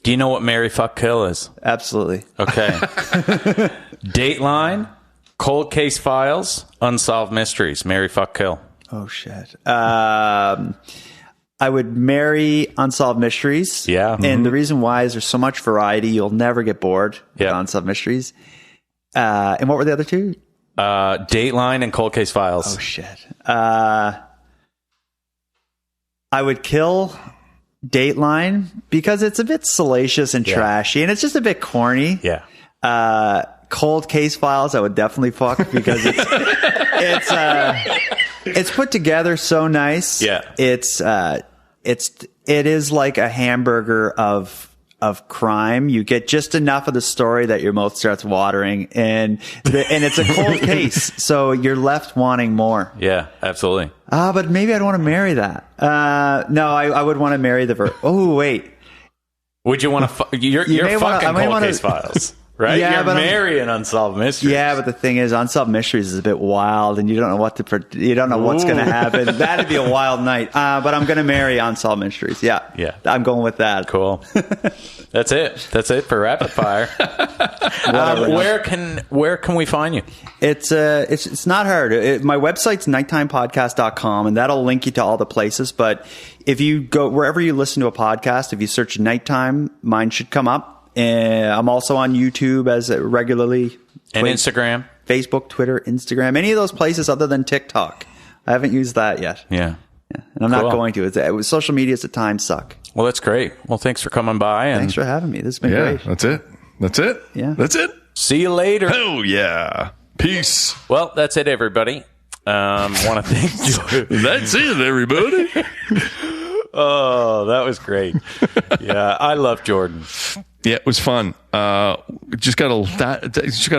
do you know what Marry, Fuck, Kill is? Absolutely. Okay. Dateline, Cold Case Files, Unsolved Mysteries. Marry, Fuck, Kill. Oh, shit. I would marry Unsolved Mysteries. Yeah. And the reason why is there's so much variety. You'll never get bored with Yeah. Unsolved Mysteries. And what were the other two? Dateline and Cold Case Files. Oh, shit. I would kill Dateline because it's a bit salacious and trashy, and it's just a bit corny. Yeah. Cold Case Files, I would definitely fuck because it's put together so nice. Yeah. It is like a hamburger of crime. You get just enough of the story that your mouth starts watering, and it's a cold case, so you're left wanting more. Yeah, absolutely. But maybe I'd want to marry that. No, I would want to marry the oh, wait. Would you want to you're fucking Cold Case Files, right? Yeah, you're marrying Unsolved Mysteries. Yeah, but the thing is, Unsolved Mysteries is a bit wild, and you don't know what's going to happen. That'd be a wild night. But I'm going to marry Unsolved Mysteries. Yeah. I'm going with that. Cool. That's it. That's it for Rapid Fire. Where can we find you? It's not hard. My website's nighttimepodcast.com, and that'll link you to all the places. But if you go wherever you listen to a podcast, if you search Nighttime, mine should come up. And I'm also on YouTube as regularly. And Instagram. Facebook, Twitter, Instagram, any of those places other than TikTok. I haven't used that yet. Yeah. And I'm not going to. Social medias at times suck. Well, that's great. Well, thanks for coming by. And thanks for having me. This has been great. That's it. Yeah. That's it. See you later. Oh, yeah. Peace. Well, that's it, everybody. Want to thank you. That's it, everybody. Oh, that was great. Yeah, I love Jordan. Yeah, it was fun. just got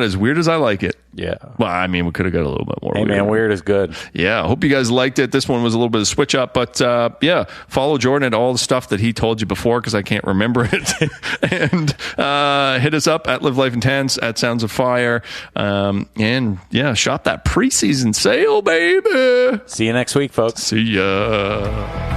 as weird as I like it. Yeah. Well, I mean, we could have got a little bit more. Hey, man, weird is good. Yeah. I hope you guys liked it. This one was a little bit of switch up, but yeah, follow Jordan at all the stuff that he told you before because I can't remember it. And hit us up at Live Life Intense, at Sounds of Fire. And yeah, shop that preseason sale, baby. See you next week, folks. See ya.